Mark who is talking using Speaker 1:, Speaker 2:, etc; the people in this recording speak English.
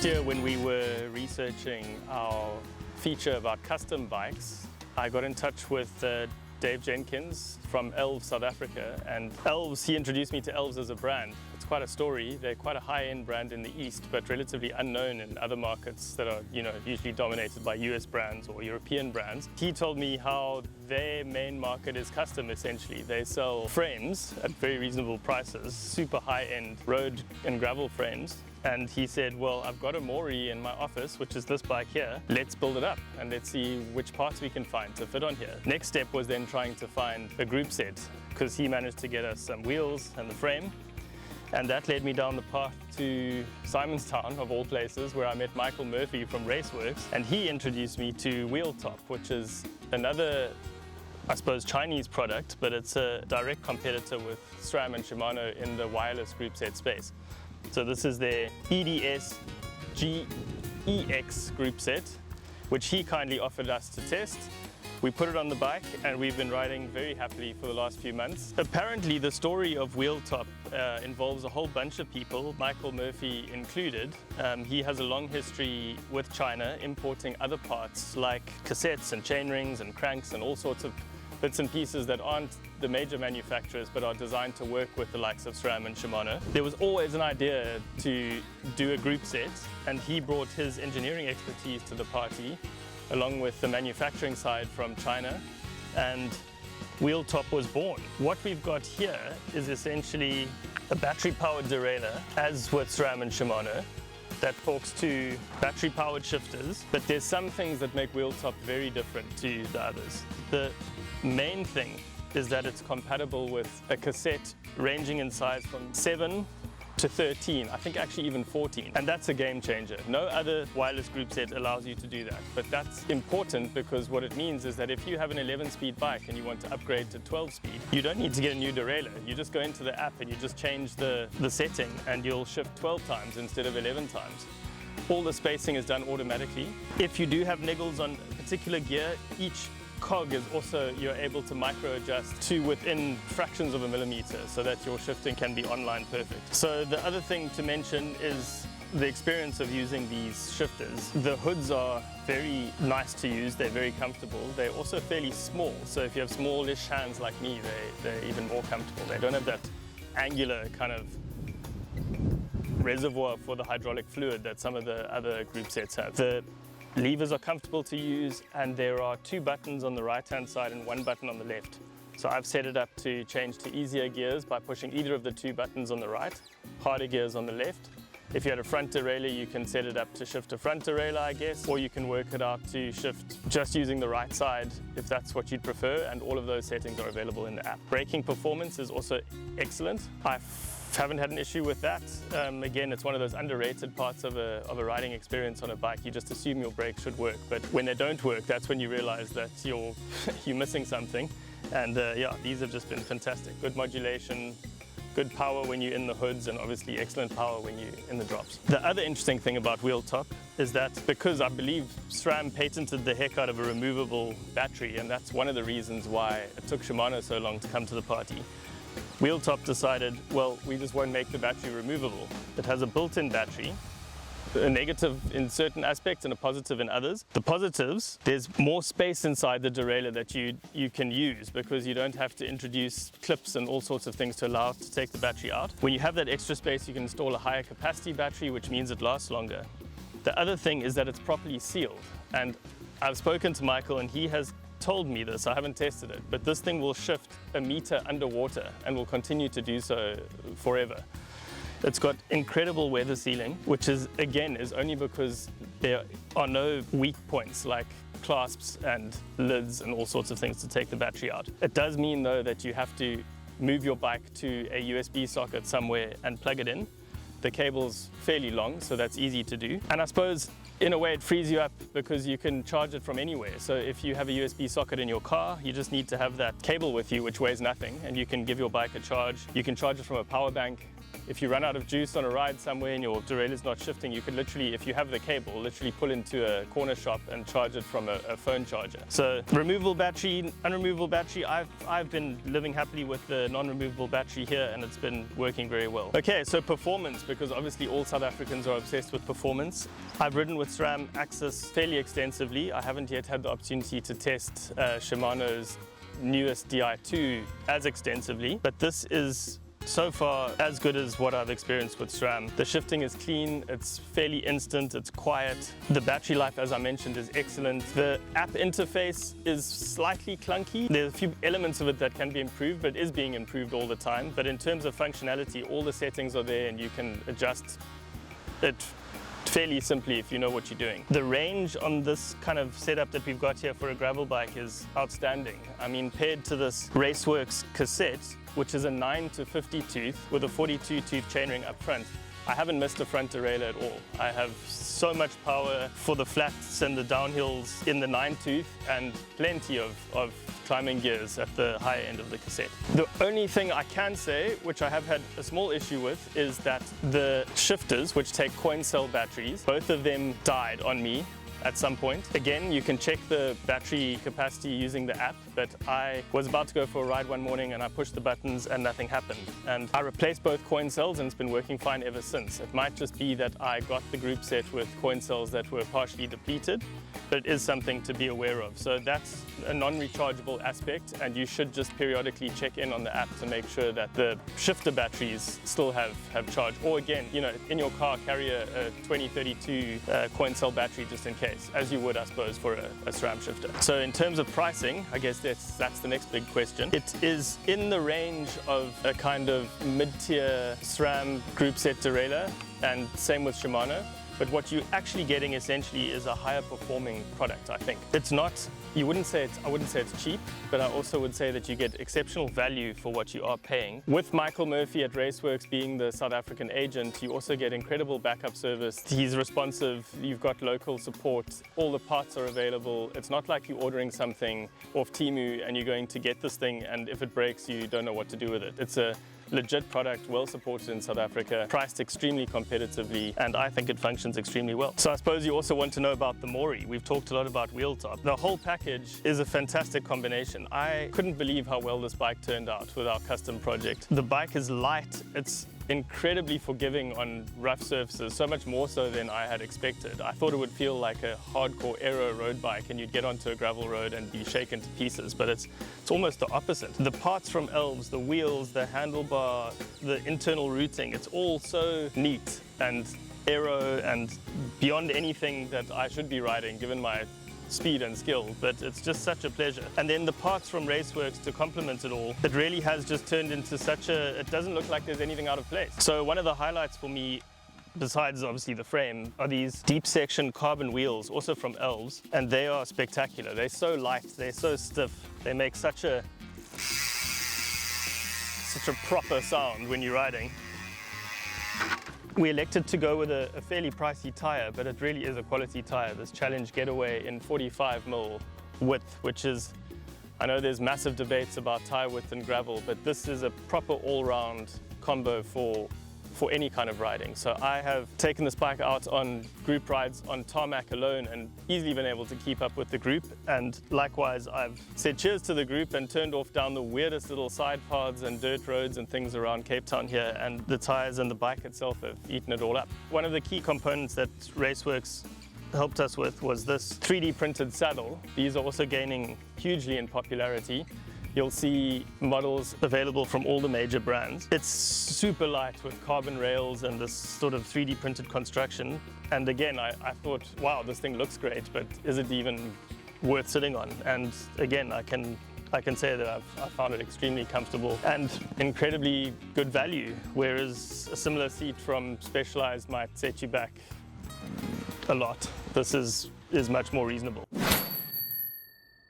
Speaker 1: Last year when we were researching our feature about custom bikes, I got in touch with Dave Jenkins from Elves South Africa, and Elves, he introduced me to Elves as a brand. It's quite a story. They're quite a high-end brand in the East, but relatively unknown in other markets that are, usually dominated by US brands or European brands. He told me how their main market is custom, essentially. They sell frames at very reasonable prices, super high-end road and gravel frames. And he said, well, I've got a Mori in my office, which is this bike here. Let's build it up and let's see which parts we can find to fit on here. Next step was then trying to find a group set, because he managed to get us some wheels and the frame. And that led me down the path to Simonstown, of all places, where I met Michael Murphy from Raceworks. And he introduced me to Wheeltop, which is another, I suppose, Chinese product, but it's a direct competitor with SRAM and Shimano in the wireless group set space. So this is their EDS GX group set, which he kindly offered us to test. We put it on the bike and we've been riding very happily for the last few months. Apparently the story of Wheeltop involves a whole bunch of people, Michael Murphy included. He has a long history with China importing other parts like cassettes and chainrings and cranks and all sorts of bits and pieces that aren't the major manufacturers but are designed to work with the likes of SRAM and Shimano. There was always an idea to do a group set, and he brought his engineering expertise to the party along with the manufacturing side from China, and Wheeltop was born. What we've got here is essentially a battery-powered derailleur, as with SRAM and Shimano, that talks to battery-powered shifters, but there's some things that make Wheeltop very different to the others. The main thing is that it's compatible with a cassette ranging in size from 7 to 13, I think actually even 14, and that's a game changer. No other wireless group set allows you to do that, but that's important because what it means is that if you have an 11-speed bike and you want to upgrade to 12-speed, you don't need to get a new derailleur. You just go into the app and you just change the setting and you'll shift 12 times instead of 11 times. All the spacing is done automatically. If you do have niggles on a particular gear, each cog is also, you're able to micro adjust to within fractions of a millimeter so that your shifting can be online perfect. So the other thing to mention is the experience of using these shifters. The hoods are very nice to use, they're very comfortable. They're also fairly small, so if you have smallish hands like me, they're even more comfortable. They don't have that angular kind of reservoir for the hydraulic fluid that some of the other group sets have. The levers are comfortable to use, and there are 2 buttons on the right hand side and 1 button on the left. So I've set it up to change to easier gears by pushing either of the 2 buttons on the right, harder gears on the left. If you had a front derailleur, you can set it up to shift a front derailleur, I guess, or you can work it out to shift just using the right side if that's what you'd prefer, and all of those settings are available in the app. Braking performance is also excellent. I haven't had an issue with that. Again, it's one of those underrated parts of a riding experience on a bike. You just assume your brakes should work, but when they don't work, that's when you realize that you're missing something. And yeah, these have just been fantastic. Good modulation, good power when you're in the hoods, and obviously excellent power when you're in the drops. The other interesting thing about Wheeltop is that because I believe SRAM patented the heck out of a removable battery, and that's one of the reasons why it took Shimano so long to come to the party. Wheeltop decided, well, we just won't make the battery removable. It has a built-in battery, a negative in certain aspects and a positive in others. The positives, there's more space inside the derailleur that you can use because you don't have to introduce clips and all sorts of things to allow it to take the battery out. When you have that extra space, you can install a higher capacity battery, which means it lasts longer. The other thing is that it's properly sealed, and I've spoken to Michael and he has told me this, I haven't tested it, but this thing will shift 1 meter underwater and will continue to do so forever. It's got incredible weather sealing, which is only because there are no weak points like clasps and lids and all sorts of things to take the battery out. It does mean though that you have to move your bike to a USB socket somewhere and plug it in. The cable's fairly long, so that's easy to do. And I suppose in a way it frees you up because you can charge it from anywhere. So if you have a USB socket in your car, you just need to have that cable with you, which weighs nothing, and you can give your bike a charge. You can charge it from a power bank. if you run out of juice on a ride somewhere and your derailleur's not shifting, you could literally, if you have the cable, literally pull into a corner shop and charge it from a phone charger. So removable battery, unremovable battery, I've been living happily with the non-removable battery here, and it's been working very well. Okay, so performance, because obviously all South Africans are obsessed with performance. I've ridden with SRAM Axis fairly extensively. I haven't yet had the opportunity to test Shimano's newest Di2 as extensively, but this is so far as good as what I've experienced with SRAM. The shifting is clean, it's fairly instant, it's quiet. The battery life, as I mentioned, is excellent. The app interface is slightly clunky. There's a few elements of it that can be improved, but is being improved all the time. But in terms of functionality, all the settings are there and you can adjust it fairly simply if you know what you're doing. The range on this kind of setup that we've got here for a gravel bike is outstanding. I mean, paired to this Raceworks cassette, which is a 9 to 50 tooth with a 42 tooth chainring up front, I haven't missed a front derailleur at all. I have so much power for the flats and the downhills in the 9 tooth and plenty of climbing gears at the higher end of the cassette. The only thing I can say, which I have had a small issue with, is that the shifters, which take coin cell batteries, both of them died on me at some point. Again, you can check the battery capacity using the app, but I was about to go for a ride one morning and I pushed the buttons and nothing happened. And I replaced both coin cells and it's been working fine ever since. It might just be that I got the group set with coin cells that were partially depleted, but it is something to be aware of. So that's a non-rechargeable aspect, and you should just periodically check in on the app to make sure that the shifter batteries still have charge. Or again, you know, in your car, carry a 2032 coin cell battery just in case, as you would, I suppose, for a SRAM shifter. So in terms of pricing, I guess that's the next big question. It is in the range of a kind of mid-tier SRAM group set derailleur, and same with Shimano. But what you're actually getting essentially is a higher performing product, I think. It's not, I wouldn't say it's cheap, but I also would say that you get exceptional value for what you are paying. With Michael Murphy at Raceworks being the South African agent, you also get incredible backup service. He's responsive, you've got local support, all the parts are available. It's not like you're ordering something off Temu and you're going to get this thing and if it breaks, you don't know what to do with it. It's a legit product, well supported in South Africa, priced extremely competitively, and I think it functions extremely well. So I suppose you also want to know about the Mori. We've talked a lot about Wheeltop. The whole package is a fantastic combination. I couldn't believe how well this bike turned out with our custom project. The bike is light, it's incredibly forgiving on rough surfaces, so much more so than I had expected. I thought it would feel like a hardcore aero road bike and you'd get onto a gravel road and be shaken to pieces, but it's almost the opposite. The parts from Elves, the wheels, the handlebar, the internal routing, it's all so neat and aero and beyond anything that I should be riding given my speed and skill, but it's just such a pleasure. And then the parts from Raceworks to complement it all, it really has just turned into such a, it doesn't look like there's anything out of place. So one of the highlights for me, besides obviously the frame, are these deep section carbon wheels, also from Elves, and they are spectacular. They're so light, they're so stiff, they make such a proper sound when you're riding. We elected to go with a fairly pricey tire, but it really is a quality tire. This Challenge Getaway in 45mm width, which is, I know there's massive debates about tire width and gravel, but this is a proper all-round combo for any kind of riding. So I have taken this bike out on group rides on tarmac alone and easily been able to keep up with the group. And likewise, I've said cheers to the group and turned off down the weirdest little side paths and dirt roads and things around Cape Town here, and the tires and the bike itself have eaten it all up. One of the key components that Raceworks helped us with was this 3D printed saddle. These are also gaining hugely in popularity. You'll see models available from all the major brands. It's super light with carbon rails and this sort of 3D printed construction. And again, I thought, wow, this thing looks great, but is it even worth sitting on? And again, I can say that I've found it extremely comfortable and incredibly good value, whereas a similar seat from Specialized might set you back a lot. This is much more reasonable.